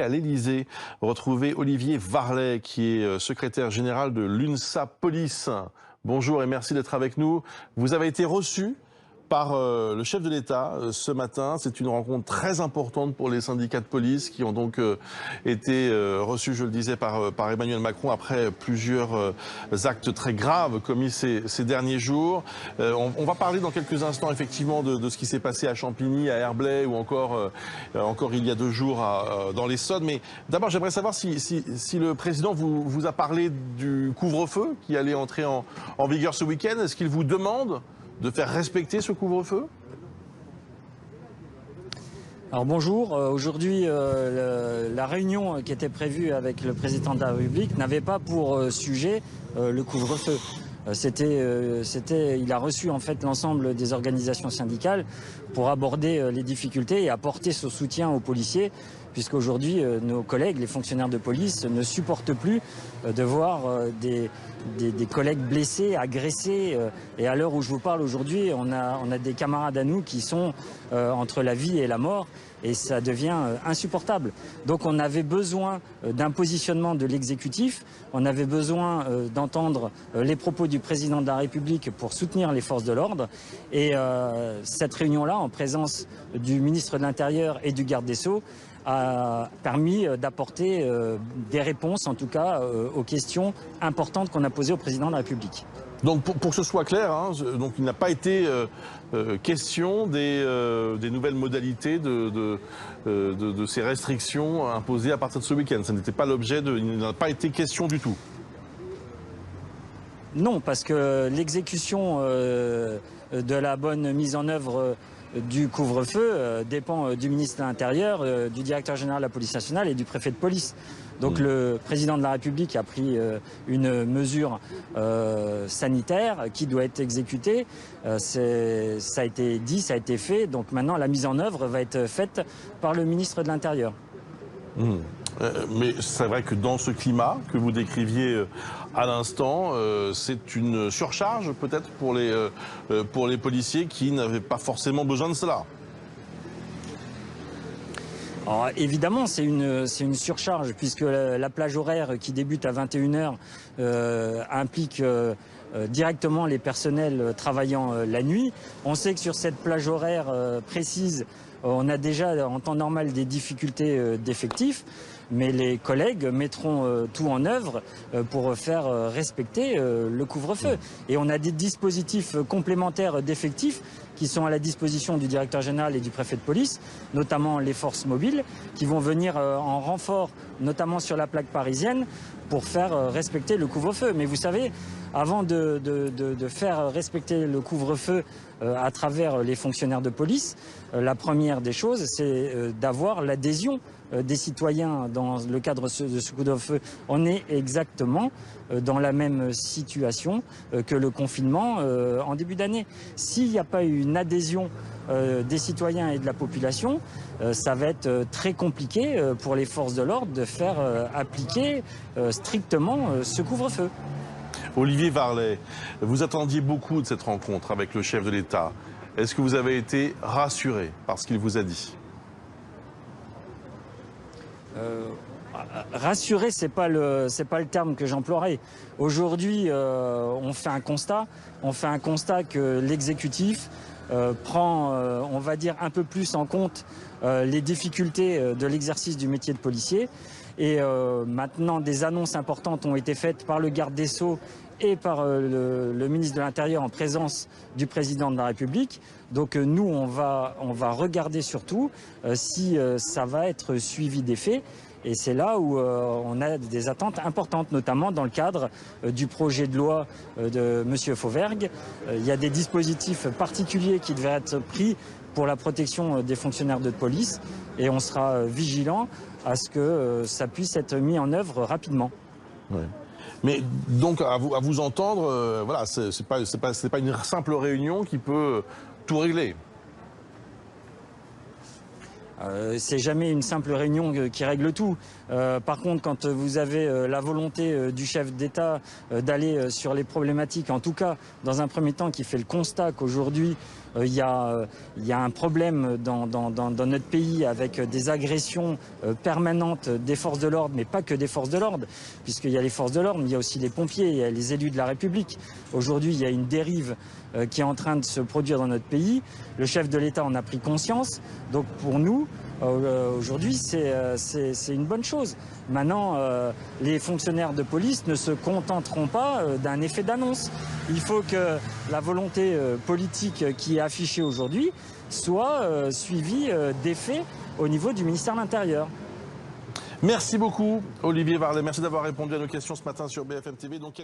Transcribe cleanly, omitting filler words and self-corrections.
à l'Élysée, retrouver Olivier Varlet, qui est secrétaire général de l'UNSA Police. Bonjour et merci d'être avec nous. Vous avez été reçu par le chef de l'État ce matin. C'est une rencontre très importante pour les syndicats de police qui ont donc été reçus, je le disais, par Emmanuel Macron après plusieurs actes très graves commis ces derniers jours. On va parler dans quelques instants effectivement de ce qui s'est passé à Champigny, à Herblay ou encore il y a 2 jours dans l'Essonne. Mais d'abord, j'aimerais savoir si le président vous a parlé du couvre-feu qui allait entrer en vigueur ce week-end. Est-ce qu'il vous demande de faire respecter ce couvre-feu? Alors bonjour, aujourd'hui la réunion qui était prévue avec le président de la République n'avait pas pour sujet le couvre-feu. Il a reçu en fait l'ensemble des organisations syndicales pour aborder les difficultés et apporter son soutien aux policiers, puisqu'aujourd'hui nos collègues, les fonctionnaires de police, ne supportent plus de voir des collègues blessés, agressés. Et à l'heure où je vous parle aujourd'hui, on a des camarades à nous qui sont entre la vie et la mort. Et ça devient insupportable. Donc on avait besoin d'un positionnement de l'exécutif, on avait besoin d'entendre les propos du président de la République pour soutenir les forces de l'ordre. Et cette réunion-là, en présence du ministre de l'Intérieur et du garde des Sceaux, a permis d'apporter des réponses, en tout cas, aux questions importantes qu'on a posées au président de la République. Donc pour que ce soit clair, donc il n'a pas été question des nouvelles modalités de ces restrictions imposées à partir de ce week-end. Ça n'était pas l'objet il n'a pas été question du tout. Non, parce que l'exécution de la bonne mise en œuvre du couvre-feu dépend du ministre de l'Intérieur, du directeur général de la police nationale et du préfet de police. Donc le président de la République a pris une mesure sanitaire qui doit être exécutée. Ça a été dit, ça a été fait. Donc maintenant, la mise en œuvre va être faite par le ministre de l'Intérieur. Mais c'est vrai que dans ce climat que vous décriviez à l'instant, c'est une surcharge peut-être pour les policiers qui n'avaient pas forcément besoin de cela. Alors, évidemment, c'est une surcharge puisque la plage horaire qui débute à 21 h implique directement les personnels travaillant la nuit. On sait que sur cette plage horaire précise, on a déjà en temps normal des difficultés d'effectifs, mais les collègues mettront tout en œuvre pour faire respecter le couvre-feu. Et on a des dispositifs complémentaires d'effectifs qui sont à la disposition du directeur général et du préfet de police, notamment les forces mobiles, qui vont venir en renfort, notamment sur la plaque parisienne, pour faire respecter le couvre-feu. Mais vous savez, avant de faire respecter le couvre-feu à travers les fonctionnaires de police, la première des choses, c'est d'avoir l'adhésion des citoyens dans le cadre de ce couvre-feu. On est exactement dans la même situation que le confinement en début d'année. S'il n'y a pas eu une adhésion des citoyens et de la population, ça va être très compliqué pour les forces de l'ordre de faire appliquer strictement ce couvre-feu. Olivier Varlet, vous attendiez beaucoup de cette rencontre avec le chef de l'État. Est-ce que vous avez été rassuré par ce qu'il vous a dit ? Rassuré, c'est pas le terme que j'emploierais. Aujourd'hui, on fait un constat. On fait un constat que l'exécutif prend, on va dire, un peu plus en compte les difficultés de l'exercice du métier de policier. Et maintenant, des annonces importantes ont été faites par le garde des Sceaux et par le ministre de l'Intérieur en présence du président de la République. Donc nous, on va regarder surtout si ça va être suivi des faits. Et c'est là où on a des attentes importantes, notamment dans le cadre du projet de loi de M. Fauvergue. Il y a des dispositifs particuliers qui devraient être pris pour la protection des fonctionnaires de police. Et on sera vigilant à ce que ça puisse être mis en œuvre rapidement. Ouais. Mais donc, à vous entendre, voilà, c'est pas une simple réunion qui peut tout régler. C'est jamais une simple réunion qui règle tout. Par contre, quand vous avez la volonté du chef d'État d'aller sur les problématiques, en tout cas dans un premier temps qui fait le constat qu'aujourd'hui il y a un problème dans notre pays avec des agressions permanentes des forces de l'ordre, mais pas que des forces de l'ordre, puisqu'il y a les forces de l'ordre, mais il y a aussi les pompiers, il y a les élus de la République. Aujourd'hui, il y a une dérive qui est en train de se produire dans notre pays. Le chef de l'État en a pris conscience. Donc pour nous, aujourd'hui, c'est une bonne chose. Maintenant, les fonctionnaires de police ne se contenteront pas d'un effet d'annonce. Il faut que la volonté politique qui est affichée aujourd'hui soit suivie d'effets au niveau du ministère de l'Intérieur. Merci beaucoup, Olivier Varlet. Merci d'avoir répondu à nos questions ce matin sur BFM TV. Donc,